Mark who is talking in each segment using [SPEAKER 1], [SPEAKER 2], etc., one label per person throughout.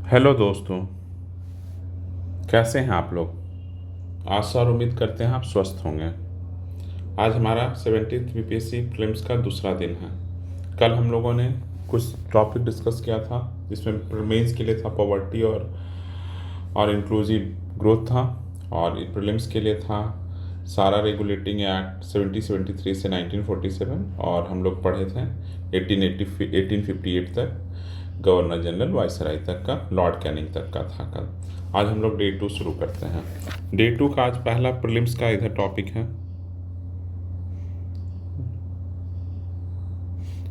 [SPEAKER 1] Hello दोस्तों, कैसे हैं आप लोग। आशा और उम्मीद करते हैं आप स्वस्थ होंगे। आज हमारा 17th बीपीएससी प्रीलिम्स का दूसरा दिन है। कल हम लोगों ने कुछ टॉपिक डिस्कस किया था जिसमें मेंस के लिए था पॉवर्टी और इंक्लूसिव ग्रोथ था, और प्रीलिम्स के लिए था सारा रेगुलेटिंग एक्ट 1773 से 1947, और हम लोग पढ़े थे 1858 तक, गवर्नर जनरल वायसराय तक का, लॉर्ड कैनिंग तक का था कल। आज हम लोग डे 2 शुरू करते हैं। डे 2 का आज पहला प्रीलिम्स का इधर टॉपिक है।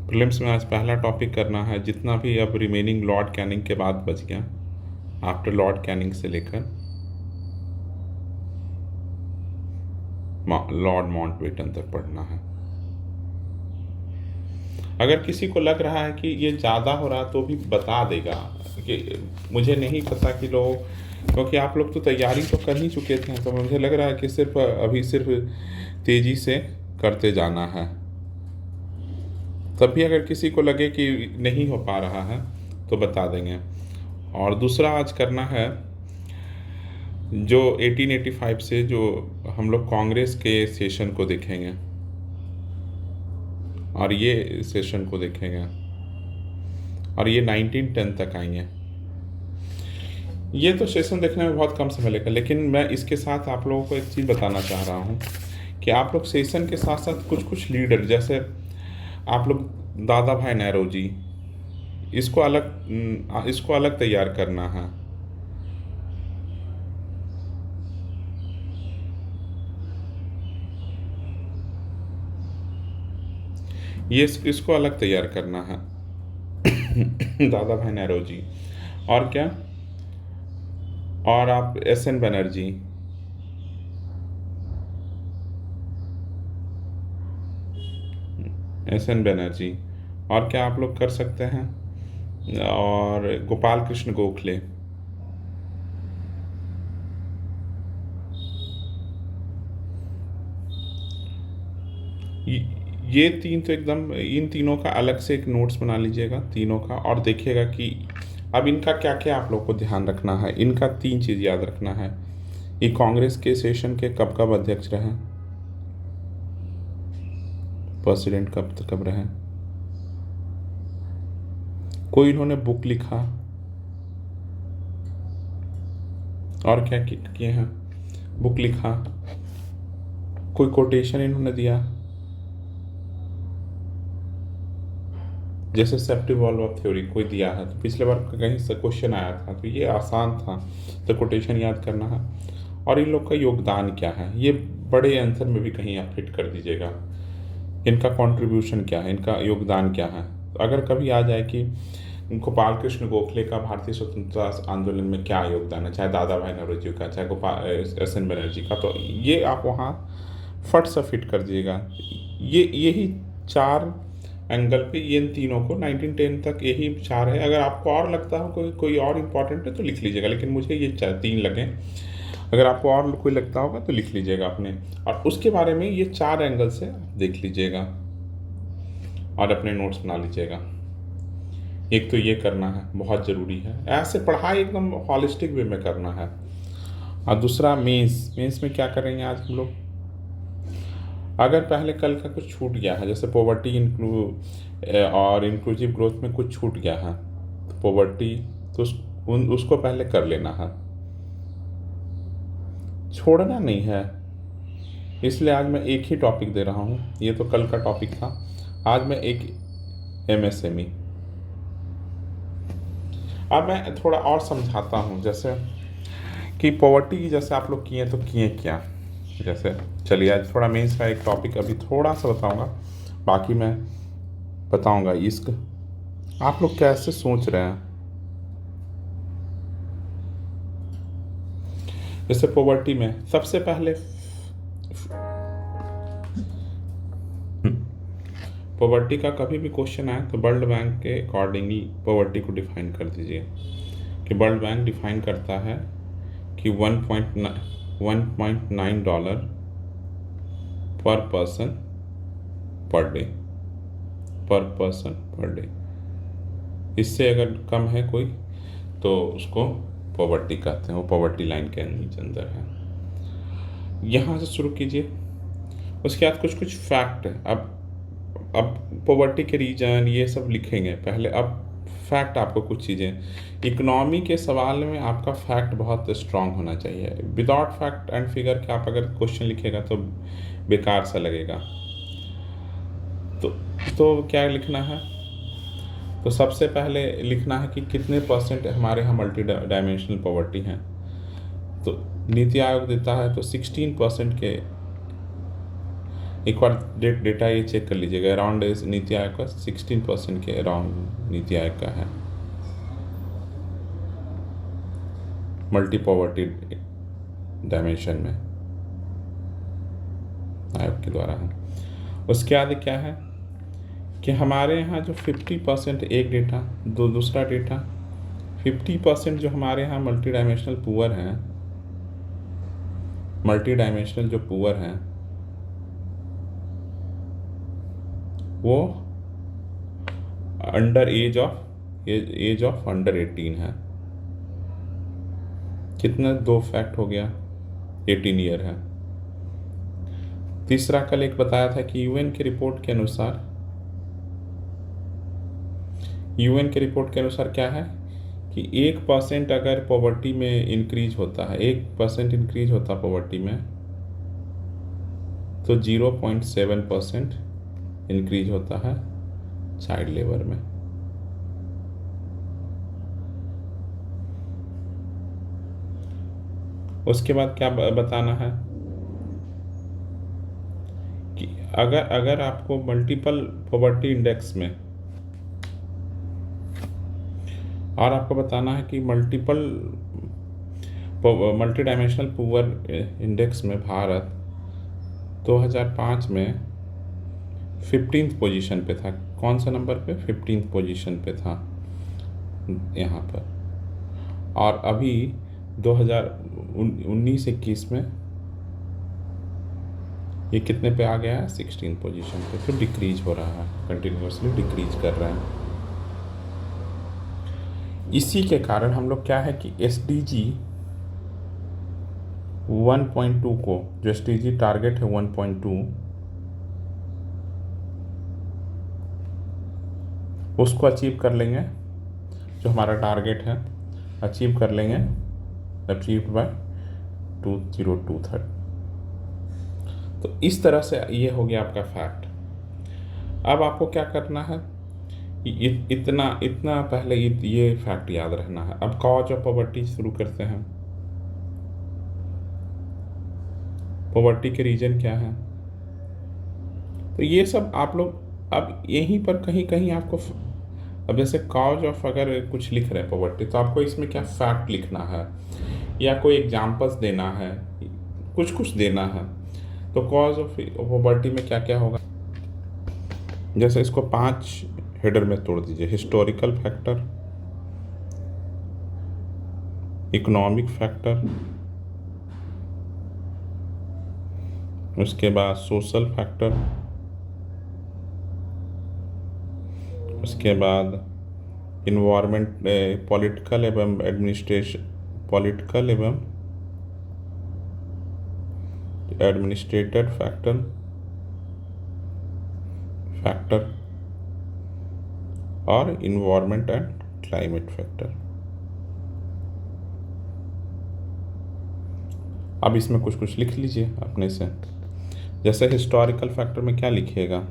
[SPEAKER 1] प्रीलिम्स में आज पहला टॉपिक करना है जितना भी अब रिमेनिंग लॉर्ड कैनिंग के बाद बच गया, आफ्टर लॉर्ड कैनिंग से लेकर लॉर्ड माउंटबेटन तक पढ़ना है। अगर किसी को लग रहा है कि ये ज़्यादा हो रहा तो भी बता देगा कि मुझे नहीं पता कि लोग, क्योंकि आप लोग तो तैयारी तो कर ही चुके थे, तो मुझे लग रहा है कि सिर्फ तेज़ी से करते जाना है। तब भी अगर किसी को लगे कि नहीं हो पा रहा है तो बता देंगे। और दूसरा आज करना है जो 1885 से जो हम लोग कांग्रेस के सेशन को देखेंगे और ये सेशन को देखेंगे, और ये 1910 तक आएंगे। ये तो सेशन देखने में बहुत कम समय लगेगा, लेकिन मैं इसके साथ आप लोगों को एक चीज़ बताना चाह रहा हूँ कि आप लोग सेशन के साथ साथ कुछ कुछ लीडर, जैसे आप लोग दादा भाई नेहरू जी, इसको अलग तैयार करना है। ये इसको अलग तैयार करना है दादा भाई नेहरू जी, और क्या, और आप एस.एन. बनर्जी, एस.एन. बनर्जी, और क्या आप लोग कर सकते हैं, और गोपाल कृष्ण गोखले, ये तीन तो एकदम, इन तीनों का अलग से एक नोट्स बना लीजिएगा तीनों का, और देखिएगा कि अब इनका क्या क्या आप लोग को ध्यान रखना है। इनका 3 चीज़ याद रखना है। ये कांग्रेस के सेशन के कब कब अध्यक्ष रहे, प्रेसिडेंट कब रहे, कोई इन्होंने बुक लिखा, और क्या किए हैं, बुक लिखा, कोई कोटेशन इन्होंने दिया, जैसे सेप्टिव वॉल्व ऑफ थ्योरी कोई दिया है तो पिछले बार कहीं से क्वेश्चन आया था, तो ये आसान था, तो कोटेशन याद करना है। और इन लोग का योगदान क्या है, ये बड़े आंसर में भी कहीं आप फिट कर दीजिएगा। इनका कंट्रीब्यूशन क्या है, इनका योगदान क्या है। तो अगर कभी आ जाए कि गोपाल कृष्ण गोखले का भारतीय स्वतंत्रता आंदोलन में क्या योगदान है, चाहे दादा भाई नौरोजी का, चाहे गोपाल एस.एन. बनर्जी का, तो ये आप वहाँ फट से फिट कर दीजिएगा। यही 4 एंगल पे, ये इन तीनों को 1910 तक यही 4 है। अगर आपको और लगता हो कोई और इम्पोर्टेंट है तो लिख लीजिएगा, लेकिन मुझे ये 3 लगे। अगर आपको और कोई लगता होगा तो लिख लीजिएगा अपने, और उसके बारे में ये 4 एंगल से देख लीजिएगा और अपने नोट्स बना लीजिएगा। एक तो ये करना है, बहुत ज़रूरी है, ऐसे पढ़ाई एकदम हॉलिस्टिक वे में करना है। और दूसरा मेंस में क्या करेंगे आज हम लोग, अगर पहले कल का कुछ छूट गया है, जैसे पॉवर्टी और इंक्लूसिव ग्रोथ में कुछ छूट गया है, तो पॉवर्टी तो उसको पहले कर लेना है, छोड़ना नहीं है। इसलिए आज मैं एक ही टॉपिक दे रहा हूँ, ये तो कल का टॉपिक था, आज मैं एक MSME। अब मैं थोड़ा और समझाता हूँ, जैसे कि पॉवर्टी जैसे आप लोग किए तो किए क्या, जैसे चलिए आज थोड़ा मेंस का एक टॉपिक अभी थोड़ा सा बताऊंगा, बाकी मैं बताऊंगा इश्क आप लोग कैसे सोच रहे हैं। जैसे पॉवर्टी में सबसे पहले पॉवर्टी का कभी भी क्वेश्चन आए तो वर्ल्ड बैंक के अकॉर्डिंगली पॉवर्टी को डिफाइन कर दीजिए, कि वर्ल्ड बैंक डिफाइन करता है कि 1.9 डॉलर पर पर्सन पर डे। इससे अगर कम है कोई तो उसको पॉवर्टी कहते हैं, वो पॉवर्टी लाइन के नीचे अंदर है। यहाँ से शुरू कीजिए, उसके बाद कुछ कुछ फैक्ट है। अब पॉवर्टी के रीजन ये सब लिखेंगे पहले। अब फैक्ट, आपको कुछ चीज़ें, इकोनॉमी के सवाल में आपका फैक्ट बहुत स्ट्रांग होना चाहिए। विदाउट फैक्ट एंड फिगर के आप अगर क्वेश्चन लिखेगा तो बेकार सा लगेगा। तो क्या लिखना है? तो सबसे पहले लिखना है कि कितने परसेंट हमारे यहाँ मल्टी डायमेंशनल पॉवर्टी हैं। तो नीति आयोग देता है तो 16% के, एक बार डेटा ये चेक कर लीजिएगा, अराउंड नीति आयोग का 16% के अराउंड नीति आयोग का है मल्टी पॉवर्टी डायमेंशन में, आयोग के द्वारा है। उसके आगे क्या है कि हमारे यहाँ जो 50% एक डेटा, दूसरा डेटा 50% जो हमारे यहाँ मल्टी डायमेंशनल पुअर हैं, मल्टी डायमेंशनल जो पुअर हैं वो अंडर एज ऑफ अंडर 18 है। कितना? 2 फैक्ट हो गया, 18 ईयर है। तीसरा कल एक बताया था कि यूएन की रिपोर्ट के अनुसार क्या है कि 1% अगर पॉवर्टी में इंक्रीज होता है, 1% इंक्रीज होता पॉवर्टी में, तो 0.7% इंक्रीज होता है चाइल्ड लेबर में। उसके बाद क्या बताना है कि अगर आपको मल्टीपल पॉवर्टी इंडेक्स में, और आपको बताना है कि मल्टी डायमेंशनल पुअर इंडेक्स में भारत 2005 में 15th पोजीशन पे था। कौन सा नंबर पे? 15th पोजीशन पे था यहाँ पर। और अभी 2019-21 में ये कितने पे आ गया है? 16th पोजीशन पे। तो डिक्रीज हो रहा है, कंटिन्यूसली डिक्रीज कर रहा है। इसी के कारण हम लोग क्या है कि SDG 1.2 को, जो SDG टारगेट है 1.2, उसको अचीव कर लेंगे। जो हमारा टारगेट है अचीव कर लेंगे, अचीव बाय 2023। तो इस तरह से ये हो गया आपका फैक्ट। अब आपको क्या करना है, इतना पहले ये फैक्ट याद रखना है। अब कॉज ऑफ पॉवर्टी शुरू करते हैं। पॉवर्टी के रीजन क्या है? तो ये सब आप लोग अब यहीं पर कहीं आपको, अब जैसे कॉज ऑफ अगर कुछ लिख रहे हैं पॉवर्टी, तो आपको इसमें क्या फैक्ट लिखना है या कोई एग्जाम्पल्स देना है, कुछ देना है। तो कॉज ऑफ पॉवर्टी में क्या क्या होगा, जैसे इसको 5 हेडर में तोड़ दीजिए। हिस्टोरिकल फैक्टर, इकोनॉमिक फैक्टर, उसके बाद सोशल फैक्टर, उसके बाद इन्वायरमेंट, पॉलिटिकल एवं एडमिनिस्ट्रेटिव फैक्टर और इन्वायरमेंट एंड क्लाइमेट फैक्टर। अब इसमें कुछ लिख लीजिए अपने से। जैसे हिस्टोरिकल फैक्टर में क्या लिखिएगा,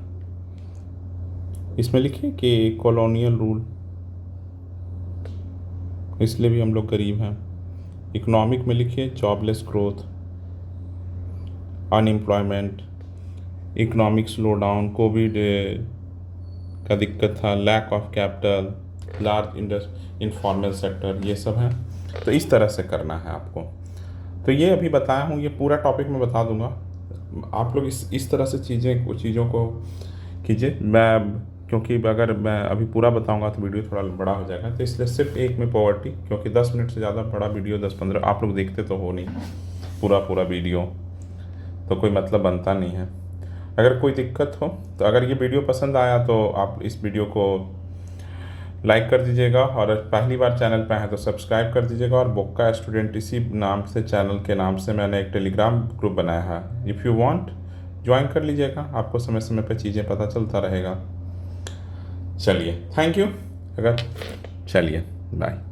[SPEAKER 1] इसमें लिखिए कि कॉलोनियल रूल, इसलिए भी हम लोग गरीब हैं। इकोनॉमिक में लिखिए jobless growth, unemployment, economic slow down, Covid का दिक्कत था, lack of capital, large informal sector, ये सब है। तो इस तरह से करना है आपको। तो ये अभी बताया हूँ, ये पूरा टॉपिक मैं बता दूंगा। आप लोग इस तरह से चीज़ों को कीजिए। क्योंकि अगर मैं अभी पूरा बताऊंगा तो वीडियो थोड़ा बड़ा हो जाएगा, तो इसलिए सिर्फ एक में पॉवर्टी, क्योंकि 10 मिनट से ज़्यादा बड़ा वीडियो 10-15 आप लोग देखते तो हो नहीं पूरा वीडियो, तो कोई मतलब बनता नहीं है। अगर कोई दिक्कत हो तो अगर ये वीडियो पसंद आया तो आप इस वीडियो को लाइक कर दीजिएगा, और पहली बार चैनल पे हैं तो सब्सक्राइब कर दीजिएगा। और बोक्का स्टूडेंट इसी नाम से, चैनल के नाम से मैंने एक टेलीग्राम ग्रुप बनाया है, इफ़ यू वांट ज्वाइन कर लीजिएगा, आपको समय समय पे चीज़ें पता चलता रहेगा। चलिए, थैंक यू। चलिए, बाय।